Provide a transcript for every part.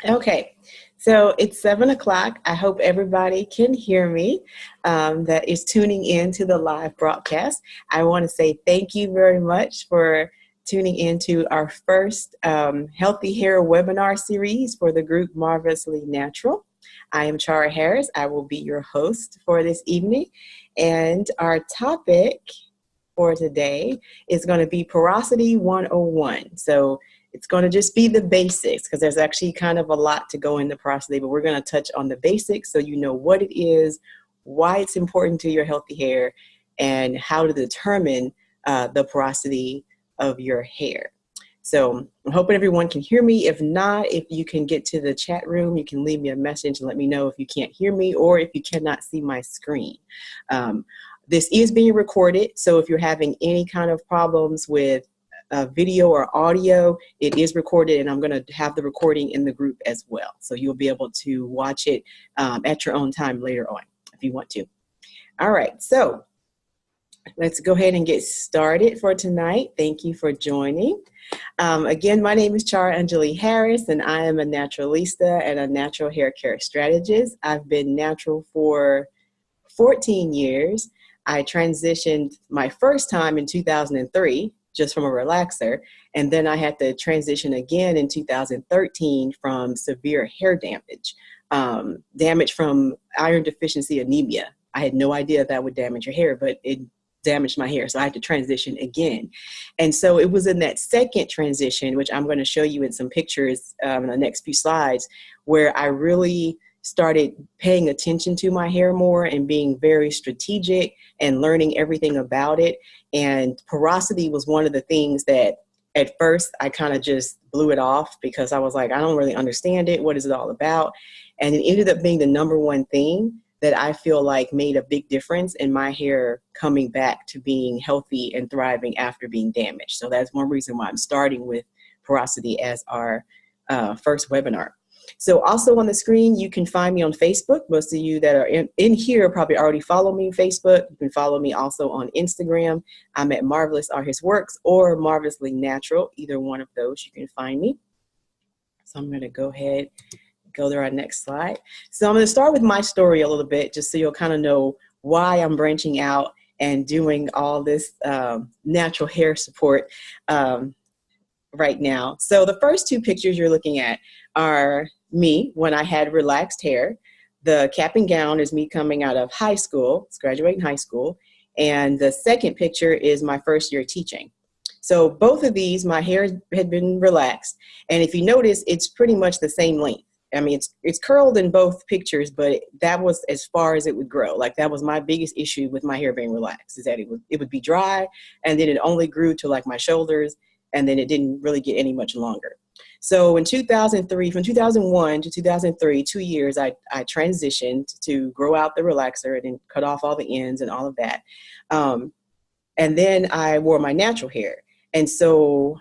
Okay, so it's 7 o'clock. I hope everybody can hear me that is tuning in to the live broadcast. I want to say thank you very much for tuning into our first Healthy Hair webinar series for the group Marvelously Natural. I am Chara Harris. I will be your host for this evening. And our topic for today is going to be Porosity 101. So it's going to just be the basics because there's actually kind of a lot to go into porosity, but we're going to touch on the basics so you know what it is, why it's important to your healthy hair, and how to determine the porosity of your hair. So I'm hoping everyone can hear me. If not, if you can get to the chat room, you can leave me a message and let me know if you can't hear me or if you cannot see my screen. This is being recorded, so if you're having any kind of problems with video or audio, it is recorded, and I'm going to have the recording in the group as well. So you'll be able to watch it at your own time later on if you want to. All right, so let's go ahead and get started for tonight. Thank you for joining. Again, my name is Chara Anjali Harris, and I am a naturalista and a natural hair care strategist. I've been natural for 14 years. I transitioned my first time in 2003, just from a relaxer. And then I had to transition again in 2013 from severe hair damage, damage from iron deficiency anemia. I had no idea that would damage your hair, but it damaged my hair. So I had to transition again. And so it was in that second transition, which I'm going to show you in some pictures in the next few slides, where I really started paying attention to my hair more and being very strategic and learning everything about it. And porosity was one of the things that at first I kind of just blew it off because I was like, I don't really understand it. What is it all about? And it ended up being the number one thing that I feel like made a big difference in my hair coming back to being healthy and thriving after being damaged. So that's one reason why I'm starting with porosity as our first webinar. So also on the screen, you can find me on Facebook. Most of you that are in here probably already follow me on Facebook. You can follow me also on Instagram. I'm at Marvelous Are His Works or Marvelously Natural. Either one of those, you can find me. So I'm going to go ahead and go to our next slide. So I'm going to start with my story a little bit, just so you'll kind of know why I'm branching out and doing all this natural hair support right now. So the first two pictures you're looking at are me when I had relaxed hair. The cap and gown is me coming out of high school, it's graduating high school. And the second picture is my first year teaching. So both of these, my hair had been relaxed. And if you notice, it's pretty much the same length. I mean, it's curled in both pictures, but that was as far as it would grow. Like that was my biggest issue with my hair being relaxed, is that it would be dry, and then it only grew to like my shoulders, and then it didn't really get any much longer. So in 2003, from 2001 to 2003, 2 years, I transitioned to grow out the relaxer and then cut off all the ends and all of that. And then I wore my natural hair. And so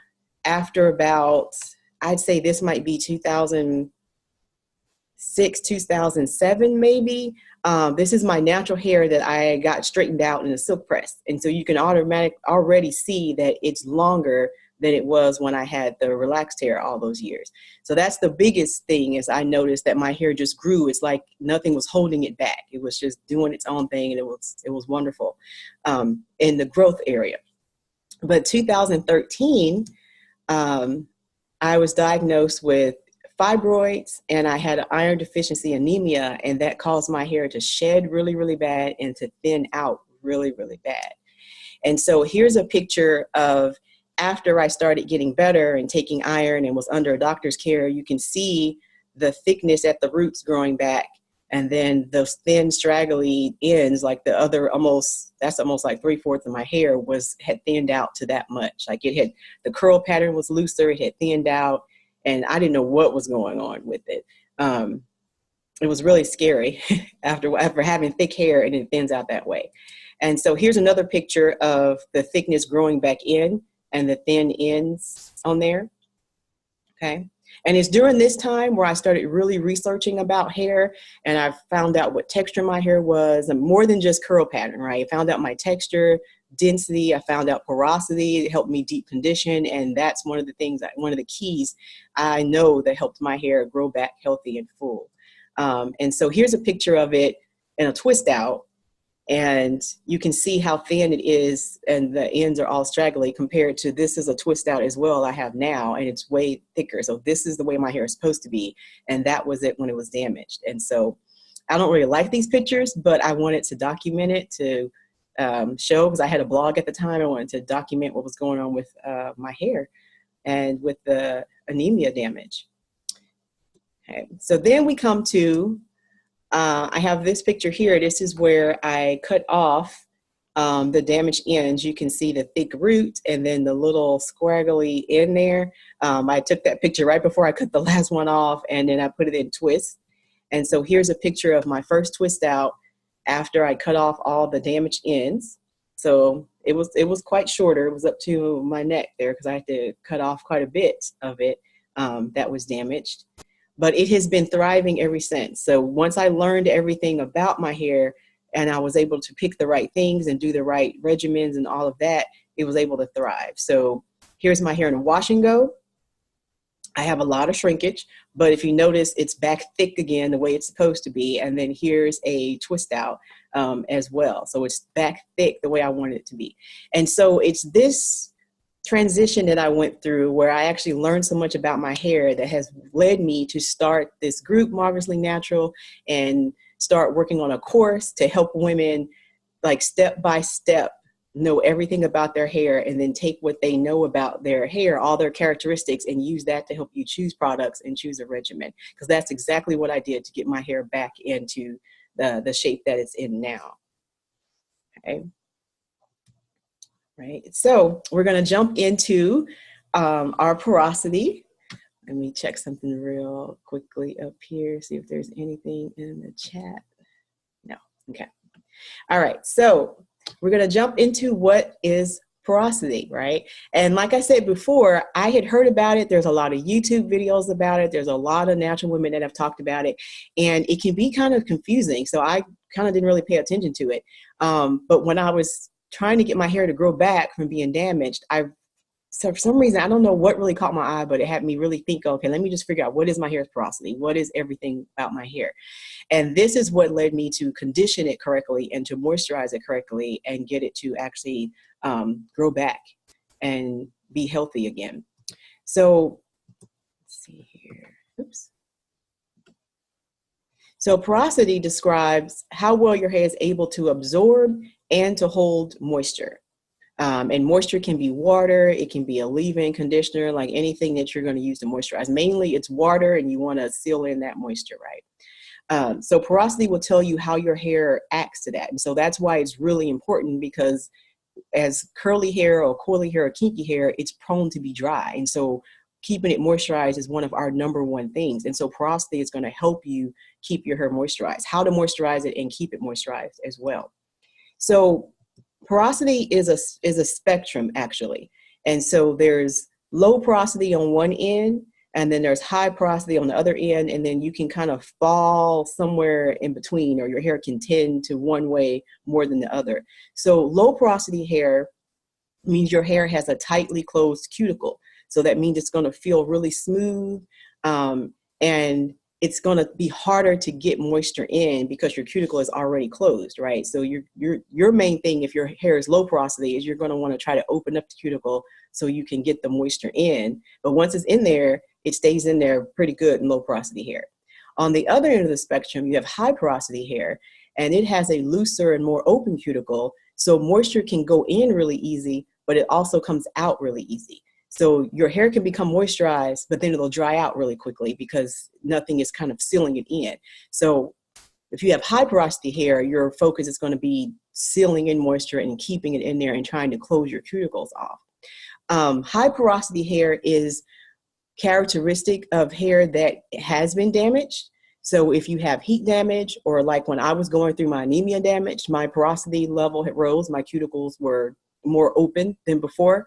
after about, I'd say this might be 2006, 2007 maybe, this is my natural hair that I got straightened out in a silk press. And so you can already see that it's longer than it was when I had the relaxed hair all those years. So that's the biggest thing, is I noticed that my hair just grew. It's like nothing was holding it back. It was just doing its own thing, and it was wonderful in the growth area. But 2013, I was diagnosed with fibroids, and I had iron deficiency anemia, and that caused my hair to shed really, really bad and to thin out really, really bad. And so here's a picture of after I started getting better and taking iron and was under a doctor's care. You can see the thickness at the roots growing back, and then those thin straggly ends, like the other that's almost like 3/4 of my hair had thinned out to that much. Like the curl pattern was looser, it had thinned out, and I didn't know what was going on with it. It was really scary after having thick hair and it thins out that way. And so here's another picture of the thickness growing back in and the thin ends on there, okay? And it's during this time where I started really researching about hair, and I found out what texture my hair was, and more than just curl pattern, right? I found out my texture, density. I found out porosity. It helped me deep condition. And that's one of the things, one of the keys I know that helped my hair grow back healthy and full. And so here's a picture of it in a twist out. And you can see how thin it is, and the ends are all straggly compared to this is a twist out as well I have now, and it's way thicker. So this is the way my hair is supposed to be, and that was it when it was damaged. And so I don't really like these pictures, but I wanted to document it to show, because I had a blog at the time. I wanted to document what was going on with my hair and with the anemia damage. Okay, so then we come to I have this picture here. This is where I cut off the damaged ends. You can see the thick root and then the little scraggly end there. I took that picture right before I cut the last one off, and then I put it in twist. And so here's a picture of my first twist out after I cut off all the damaged ends. So it was quite shorter. It was up to my neck there because I had to cut off quite a bit of it that was damaged. But it has been thriving ever since. So once I learned everything about my hair and I was able to pick the right things and do the right regimens and all of that, it was able to thrive. So here's my hair in a wash and go. I have a lot of shrinkage, but if you notice, it's back thick again the way it's supposed to be. And then here's a twist out as well. So it's back thick the way I wanted it to be. And so it's this transition that I went through where I actually learned so much about my hair that has led me to start this group, Marvelously Natural, and start working on a course to help women, like step by step, know everything about their hair, and then take what they know about their hair, all their characteristics, and use that to help you choose products and choose a regimen. Because that's exactly what I did to get my hair back into the shape that it's in now. Okay. Right. So we're going to jump into our porosity. Let me check something real quickly up here, see if there's anything in the chat. No. Okay. All right. So we're going to jump into what is porosity, right? And like I said before, I had heard about it. There's a lot of YouTube videos about it. There's a lot of natural women that have talked about it, and it can be kind of confusing. So I kind of didn't really pay attention to it. But when I was trying to get my hair to grow back from being damaged, so for some reason, I don't know what really caught my eye, but it had me really think, okay, let me just figure out what is my hair's porosity? What is everything about my hair? And this is what led me to condition it correctly and to moisturize it correctly and get it to actually grow back and be healthy again. So let's see here. Oops. So porosity describes how well your hair is able to absorb and to hold moisture. And moisture can be water, it can be a leave-in conditioner, like anything that you're going to use to moisturize. Mainly it's water, and you want to seal in that moisture, right? So porosity will tell you how your hair acts to that. And so that's why it's really important, because as curly hair or coily hair or kinky hair, it's prone to be dry. And so keeping it moisturized is one of our number one things. And so porosity is going to help you keep your hair moisturized, how to moisturize it and keep it moisturized as well. So porosity is a spectrum, actually. And so there's low porosity on one end, and then there's high porosity on the other end, and then you can kind of fall somewhere in between, or your hair can tend to one way more than the other. So low porosity hair means your hair has a tightly closed cuticle. So that means it's going to feel really smooth, and it's going to be harder to get moisture in because your cuticle is already closed, right? So your main thing, if your hair is low porosity, is you're going to want to try to open up the cuticle so you can get the moisture in. But once it's in there, it stays in there pretty good in low porosity hair. On the other end of the spectrum, you have high porosity hair, and it has a looser and more open cuticle. So moisture can go in really easy, but it also comes out really easy. So your hair can become moisturized, but then it'll dry out really quickly because nothing is kind of sealing it in. So if you have high porosity hair, your focus is going to be sealing in moisture and keeping it in there and trying to close your cuticles off. High porosity hair is characteristic of hair that has been damaged. So if you have heat damage, or like when I was going through my anemia damage, my porosity level had rose, my cuticles were more open than before.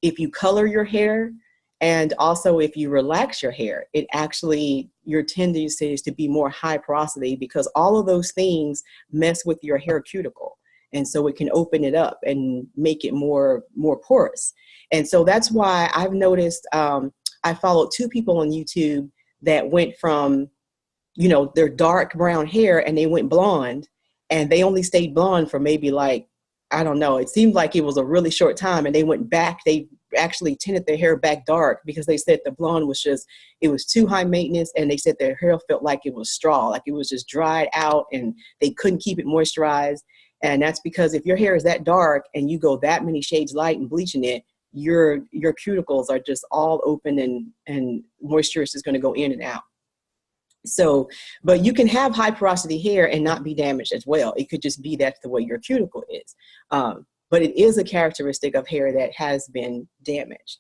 If you color your hair, and also if you relax your hair, it actually, your tendency is to be more high porosity, because all of those things mess with your hair cuticle. And so it can open it up and make it more porous. And so that's why I've noticed, I followed 2 people on YouTube that went from, you know, their dark brown hair and they went blonde, and they only stayed blonde for maybe like, I don't know, it seemed like it was a really short time, and they went back, they actually tinted their hair back dark because they said the blonde was just, it was too high maintenance, and they said their hair felt like it was straw, like it was just dried out and they couldn't keep it moisturized. And that's because if your hair is that dark and you go that many shades light and bleaching it, your cuticles are just all open, and moisture is just going to go in and out. So, but you can have high porosity hair and not be damaged as well. It could just be that's the way your cuticle is. But it is a characteristic of hair that has been damaged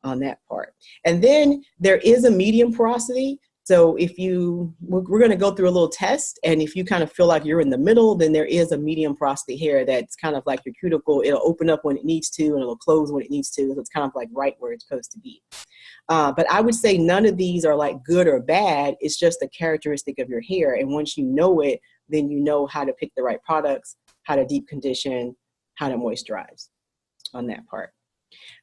on that part. And then there is a medium porosity. So if we're going to go through a little test, and if you kind of feel like you're in the middle, then there is a medium porosity hair that's kind of like your cuticle. It'll open up when it needs to, and it'll close when it needs to. So it's kind of like right where it's supposed to be. But I would say none of these are like good or bad. It's just a characteristic of your hair. And once you know it, then you know how to pick the right products, how to deep condition, how to moisturize on that part.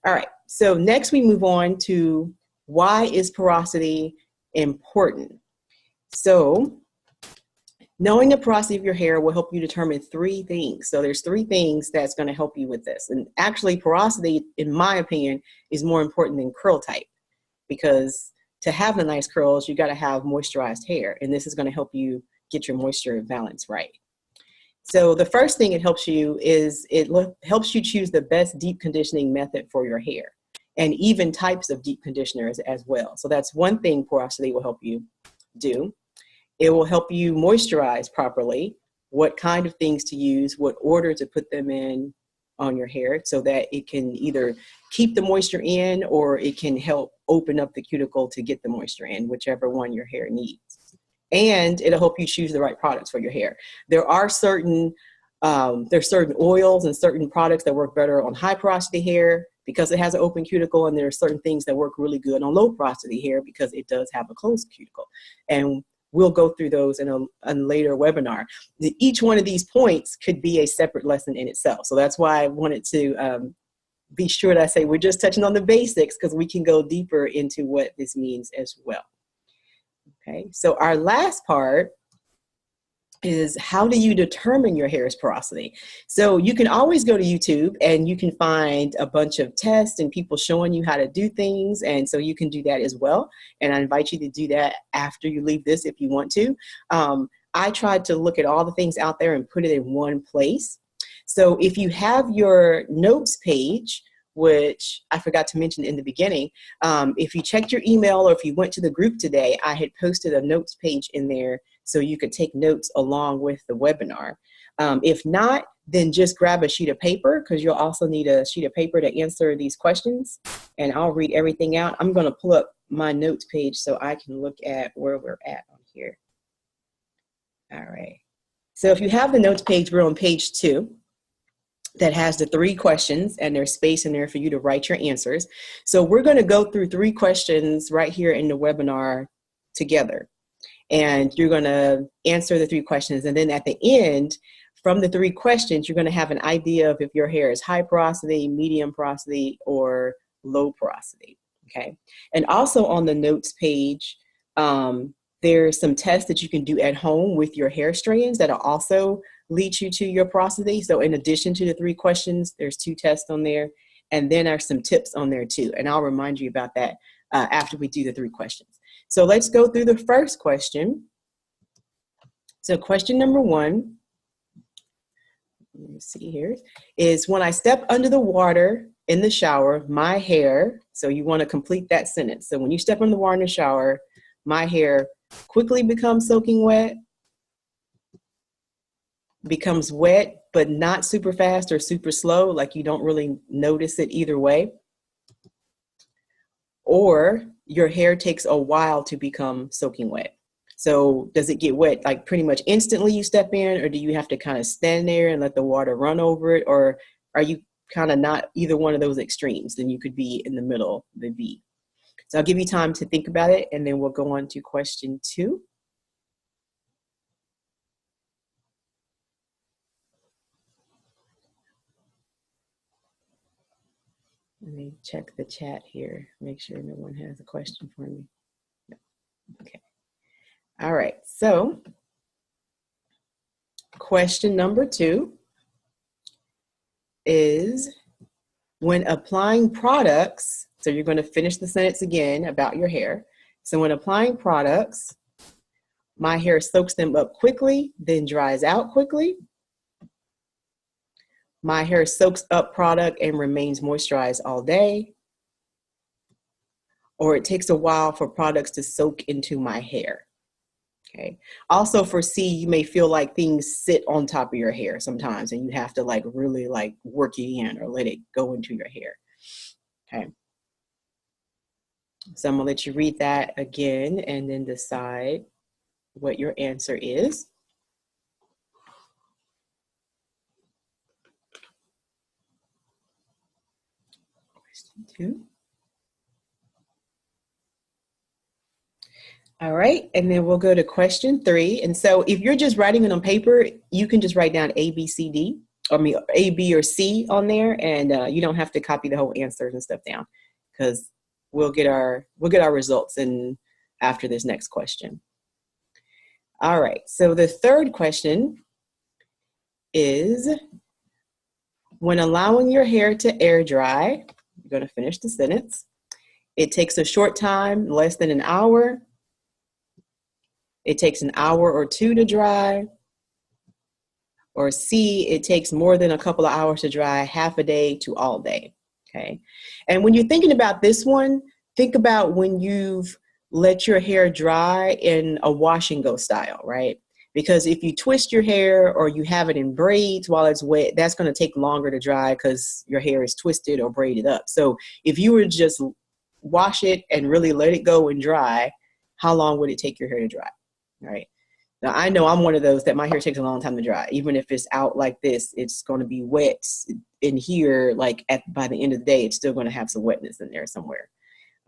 All right. So next we move on to why is porosity important? So knowing the porosity of your hair will help you determine 3 things. So there's 3 things that's going to help you with this. And actually porosity, in my opinion, is more important than curl type, because to have the nice curls, you got to have moisturized hair. And this is going to help you get your moisture balance right. So the first thing it helps you is it helps you choose the best deep conditioning method for your hair, and even types of deep conditioners as well. So that's one thing porosity will help you do. It will help you moisturize properly, what kind of things to use, what order to put them in on your hair, so that it can either keep the moisture in or it can help open up the cuticle to get the moisture in, whichever one your hair needs. And it'll help you choose the right products for your hair. There are certain oils and certain products that work better on high porosity hair because it has an open cuticle, and there are certain things that work really good on low porosity hair because it does have a closed cuticle. And we'll go through those in a later webinar. Each one of these points could be a separate lesson in itself. So that's why I wanted to be sure that I say we're just touching on the basics, because we can go deeper into what this means as well. Okay, so our last part is, how do you determine your hair's porosity? So you can always go to YouTube and you can find a bunch of tests and people showing you how to do things. And so you can do that as well. And I invite you to do that after you leave this if you want to. I tried to look at all the things out there and put it in one place. So if you have your notes page, which I forgot to mention in the beginning, if you checked your email or if you went to the group today, I had posted a notes page in there so you could take notes along with the webinar. If not, then just grab a sheet of paper, because you'll also need a sheet of paper to answer these questions, and I'll read everything out. I'm going to pull up my notes page so I can look at where we're at on here. All right. So if you have the notes page, we're on page 2. That has the 3 questions, and there's space in there for you to write your answers. So we're going to go through 3 questions right here in the webinar together. And you're going to answer the 3 questions. And then at the end, from the 3 questions, you're going to have an idea of if your hair is high porosity, medium porosity, or low porosity. Okay. And also on the notes page, there's some tests that you can do at home with your hair strands that'll also lead you to your porosity. So in addition to the 3 questions, there's 2 tests on there, and then there's some tips on there too. And I'll remind you about that after we do the 3 questions. So let's go through the first question. So question number 1, let me see here, is when I step under the water in the shower, my hair, so you want to complete that sentence. So when you step under the water in the shower, my hair quickly becomes soaking wet, becomes wet, but not super fast or super slow, like you don't really notice it either way. Or your hair takes a while to become soaking wet. So does it get wet like pretty much instantly you step in, or do you have to kind of stand there and let the water run over it? Or are you kind of not either one of those extremes? Then you could be in the middle, the V. So I'll give you time to think about it, and then we'll go on to question 2. Let me check the chat here, make sure no one has a question for me. No. Okay. All right. So question number 2 is, when applying products, so you're going to finish the sentence again about your hair. So when applying products, my hair soaks them up quickly, then dries out quickly. My hair soaks up product and remains moisturized all day. Or it takes a while for products to soak into my hair. Okay. Also for C, you may feel like things sit on top of your hair sometimes and you have to like really like work it in or let it go into your hair. Okay. So I'm gonna let you read that again and then decide what your answer is. Question 2. All right, and then we'll go to question 3. And so if you're just writing it on paper, you can just write down A, B, C, D, I mean A, B, or C on there, and you don't have to copy the whole answers and stuff down, because we'll get our results in after this next question. All right, so the third question is, when allowing your hair to air dry, you're going to finish the sentence. It takes a short time, less than an hour. It takes an hour or 2 to dry. Or C, it takes more than a couple of hours to dry, half a day to all day. Okay. And when you're thinking about this one, think about when you've let your hair dry in a wash and go style, right? Because if you twist your hair or you have it in braids while it's wet, that's going to take longer to dry because your hair is twisted or braided up. So if you were to just wash it and really let it go and dry, how long would it take your hair to dry? Right. Now, I know I'm one of those that my hair takes a long time to dry. Even if it's out like this, it's going to be wet in here. Like by the end of the day, it's still going to have some wetness in there somewhere.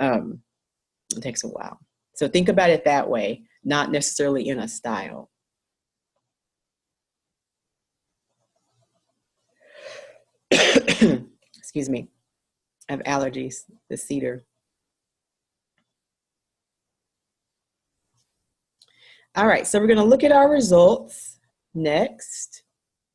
It takes a while. So think about it that way, not necessarily in a style. Excuse me. I have allergies, the cedar. All right, so we're going to look at our results next,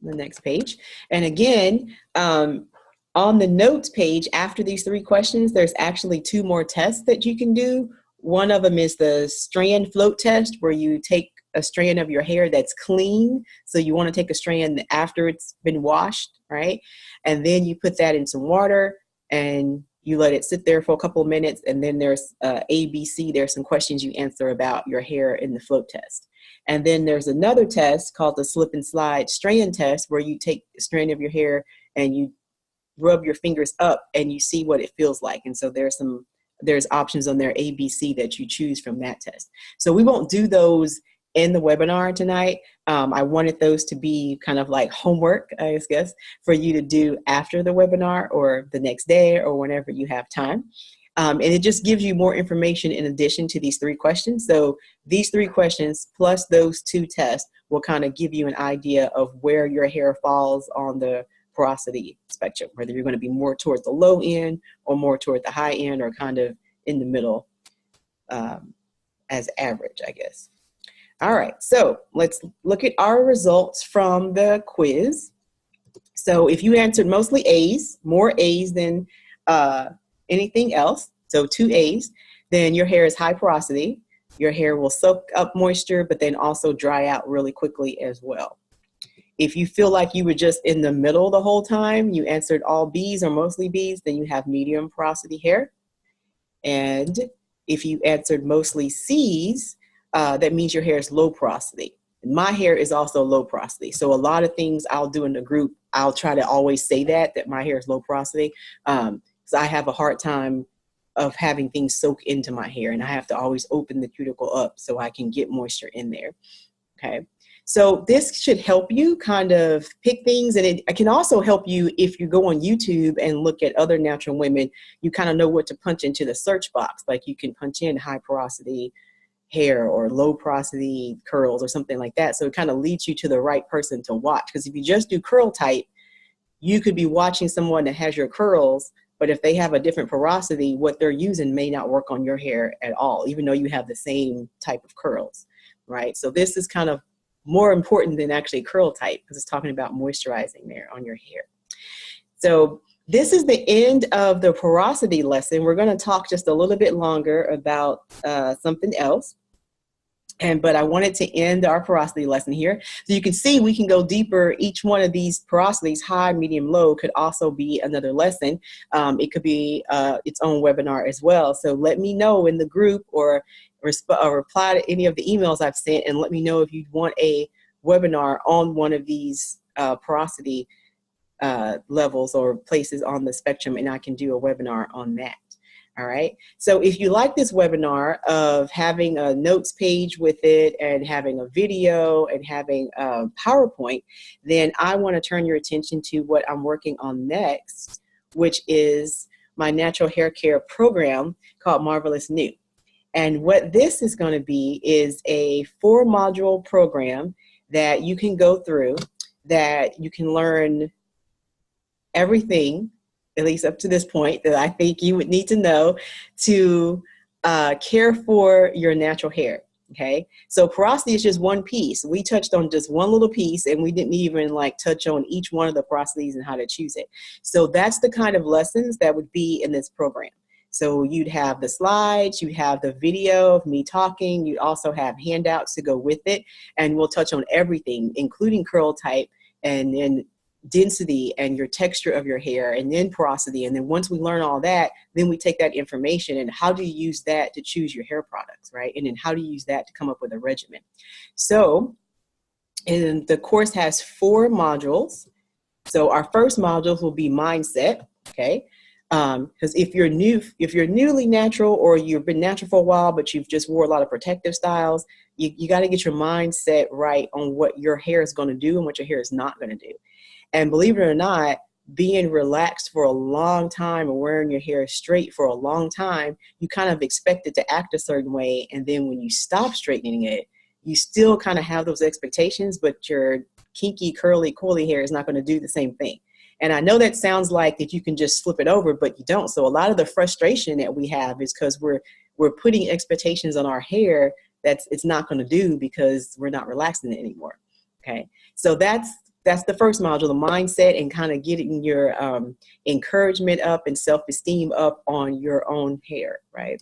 the next page. And again, on the notes page, after these 3 questions, there's actually 2 more tests that you can do. One of them is the strand float test, where you take a strand of your hair that's clean. So you want to take a strand after it's been washed, right? And then you put that in some water and you let it sit there for a couple of minutes, and then there's ABC. There's some questions you answer about your hair in the float test. And then there's another test called the slip and slide strand test, where you take a strand of your hair and you rub your fingers up and you see what it feels like. And so there's options on there, ABC, that you choose from that test. So we won't do those in the webinar tonight. I wanted those to be kind of like homework, I guess, for you to do after the webinar or the next day or whenever you have time. And it just gives you more information in addition to these 3 questions. So these 3 questions plus those 2 tests will kind of give you an idea of where your hair falls on the porosity spectrum, whether you're going to be more toward the low end or more toward the high end, or kind of in the middle as average, I guess. All right, so let's look at our results from the quiz. So if you answered mostly A's, more A's than anything else, so 2 A's, then your hair is high porosity. Your hair will soak up moisture, but then also dry out really quickly as well. If you feel like you were just in the middle the whole time, you answered all B's or mostly B's, then you have medium porosity hair. And if you answered mostly C's, that means your hair is low porosity. My hair is also low porosity. So a lot of things I'll do in the group, I'll try to always say that my hair is low porosity. So I have a hard time of having things soak into my hair, and I have to always open the cuticle up so I can get moisture in there. Okay. So this should help you kind of pick things, and it can also help you if you go on YouTube and look at other natural women. You kind of know what to punch into the search box. Like you can punch in high porosity hair or low porosity curls or something like that. So it kind of leads you to the right person to watch. Because if you just do curl type, you could be watching someone that has your curls but if they have a different porosity, what they're using may not work on your hair at all, even though you have the same type of curls, right? So this is kind of more important than actually curl type, because it's talking about moisturizing there on your hair. So this is the end of the porosity lesson. We're going to talk just a little bit longer about something else. But I wanted to end our porosity lesson here. So you can see we can go deeper. Each one of these porosities, high, medium, low, could also be another lesson. It could be its own webinar as well. So let me know in the group, or reply to any of the emails I've sent, and let me know if you want a webinar on one of these porosity levels or places on the spectrum, and I can do a webinar on that. All right. So if you like this webinar of having a notes page with it and having a video and having a PowerPoint, then I want to turn your attention to what I'm working on next, which is my natural hair care program called Marvelous New. And what this is going to be is a 4-module program that you can go through, that you can learn everything, at least up to this point, that I think you would need to know to care for your natural hair. Okay, so porosity is just one piece. We touched on just one little piece, and we didn't even like touch on each one of the porosities and how to choose it. So that's the kind of lessons that would be in this program. So you'd have the slides, you'd have the video of me talking, you'd also have handouts to go with it, and we'll touch on everything, including curl type, and then density and your texture of your hair, and then porosity. And then once we learn all that, then we take that information and how do you use that to choose your hair products, right? And then how do you use that to come up with a regimen? So, and the course has 4 modules. So our first modules will be mindset, okay? Because if you're newly natural, or you've been natural for a while, but you've just wore a lot of protective styles, you got to get your mindset right on what your hair is going to do and what your hair is not going to do. And believe it or not, being relaxed for a long time and wearing your hair straight for a long time, you kind of expect it to act a certain way. And then when you stop straightening it, you still kind of have those expectations, but your kinky, curly, coily hair is not going to do the same thing. And I know that sounds like that you can just flip it over, but you don't. So a lot of the frustration that we have is because we're putting expectations on our hair that it's not going to do because we're not relaxing it anymore. Okay, so that's the first module, the mindset, and kind of getting your encouragement up and self-esteem up on your own hair, right?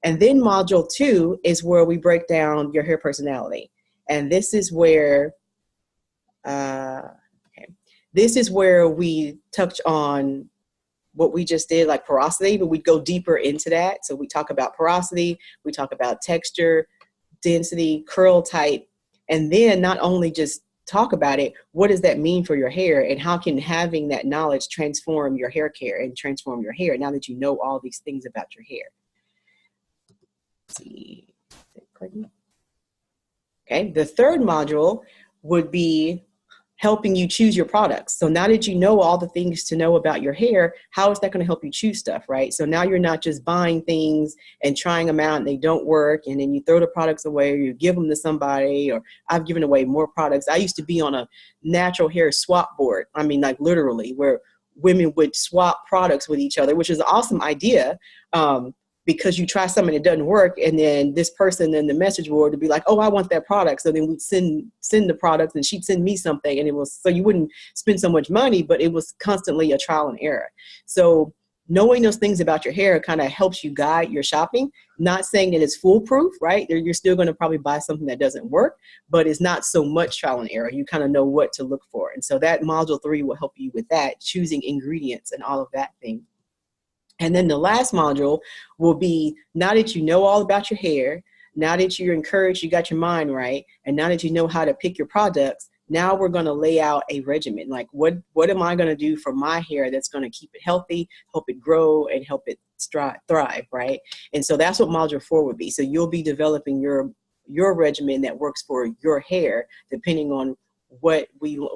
And then module 2 is where we break down your hair personality. And this is where, this is where we touch on what we just did, like porosity, but we go deeper into that. So we talk about porosity, we talk about texture, density, curl type, and then not only just talk about it, what does that mean for your hair, and how can having that knowledge transform your hair care and transform your hair now that you know all these things about your hair. Let's see. Okay, the third module would be helping you choose your products. So now that you know all the things to know about your hair, how is that going to help you choose stuff, right? So now you're not just buying things and trying them out and they don't work, and then you throw the products away, or you give them to somebody, or I've given away more products. I used to be on a natural hair swap board. I mean, like literally, where women would swap products with each other, which is an awesome idea. Because you try something that doesn't work, and then this person in the message board would be like, oh, I want that product. So then we'd send the product, and she'd send me something, and it was, so you wouldn't spend so much money, but it was constantly a trial and error. So knowing those things about your hair kind of helps you guide your shopping. Not saying that it's foolproof, right? You're still going to probably buy something that doesn't work, but it's not so much trial and error. You kind of know what to look for. And so that module 3 will help you with that, choosing ingredients and all of that thing. And then the last module will be, now that you know all about your hair, now that you're encouraged, you got your mind right, and now that you know how to pick your products, now we're going to lay out a regimen. Like, what am I going to do for my hair that's going to keep it healthy, help it grow, and help it thrive, right? And so that's what module 4 would be. So you'll be developing your regimen that works for your hair, depending on what you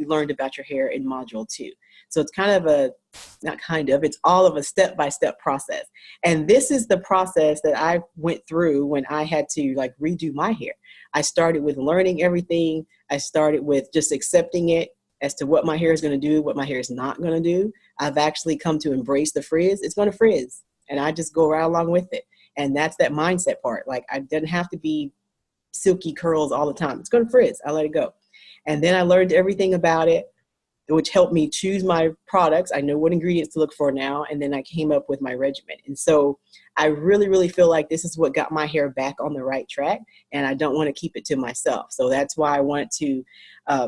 learned about your hair in module 2. So it's kind of it's all of a step-by-step process. And this is the process that I went through when I had to like redo my hair. I started with learning everything. I started with just accepting it as to what my hair is going to do, what my hair is not going to do. I've actually come to embrace the frizz. It's going to frizz, and I just go right along with it. And that's that mindset part. Like, I didn't have to be silky curls all the time. It's going to frizz. I let it go. And then I learned everything about it, which helped me choose my products. I know what ingredients to look for now. And then I came up with my regimen. And so I really, really feel like this is what got my hair back on the right track. And I don't want to keep it to myself. So that's why I want to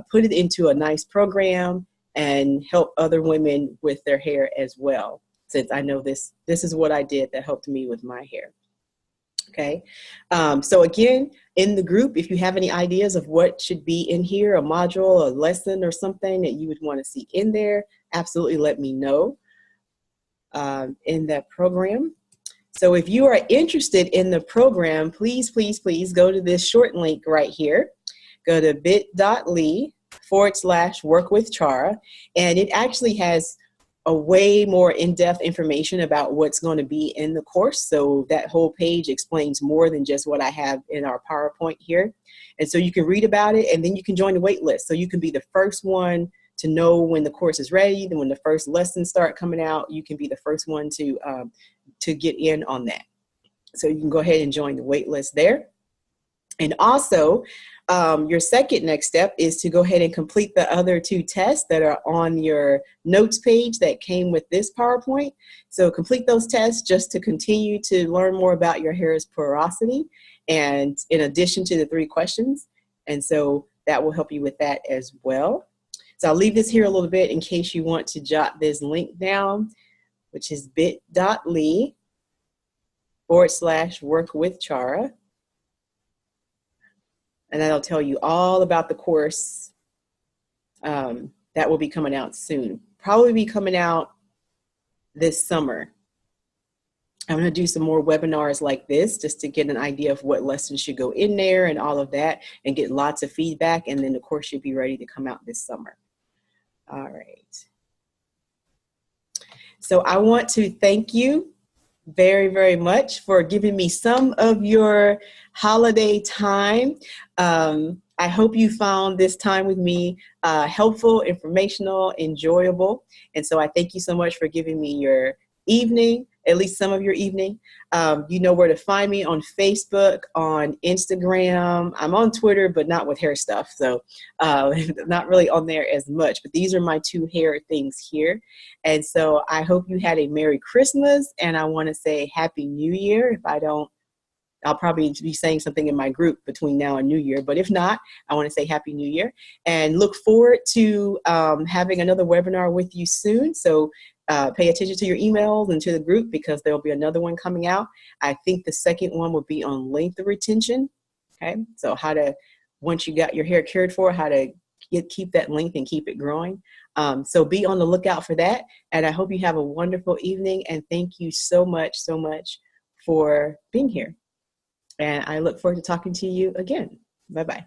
put it into a nice program and help other women with their hair as well. Since I know this is what I did that helped me with my hair. Okay. So again, in the group, if you have any ideas of what should be in here, a module, a lesson, or something that you would want to see in there, absolutely let me know in that program. So if you are interested in the program, please, please, please go to this short link right here. Go to bit.ly/workwithchara, and it actually has a way more in-depth information about what's going to be in the course. So that whole page explains more than just what I have in our PowerPoint here. And so you can read about it, and then you can join the wait list. So you can be the first one to know when the course is ready. Then when the first lessons start coming out, you can be the first one to get in on that. So you can go ahead and join the wait list there. And also, your second next step is to go ahead and complete the other 2 tests that are on your notes page that came with this PowerPoint. So complete those tests just to continue to learn more about your hair's porosity, and in addition to the 3 questions. And so that will help you with that as well. So I'll leave this here a little bit in case you want to jot this link down, which is bit.ly/workwithchara. And that'll tell you all about the course that will be coming out soon. Probably be coming out this summer. I'm going to do some more webinars like this just to get an idea of what lessons should go in there and all of that, and get lots of feedback. And then the course should be ready to come out this summer. All right. So I want to thank you very, very much for giving me some of your holiday time. I hope you found this time with me helpful, informational, enjoyable. And so I thank you so much for giving me your evening, at least some of your evening. You know where to find me on Facebook, on Instagram. I'm on Twitter, but not with hair stuff. So not really on there as much, but these are my 2 hair things here. And so I hope you had a Merry Christmas, and I want to say Happy New Year. If I don't, I'll probably be saying something in my group between now and New Year, but if not, I want to say Happy New Year, and look forward to having another webinar with you soon. So pay attention to your emails and to the group, because there'll be another one coming out. I think the second one will be on length of retention. Okay, so how to, once you got your hair cared for, how to keep that length and keep it growing. So be on the lookout for that. And I hope you have a wonderful evening. And thank you so much for being here. And I look forward to talking to you again. Bye-bye.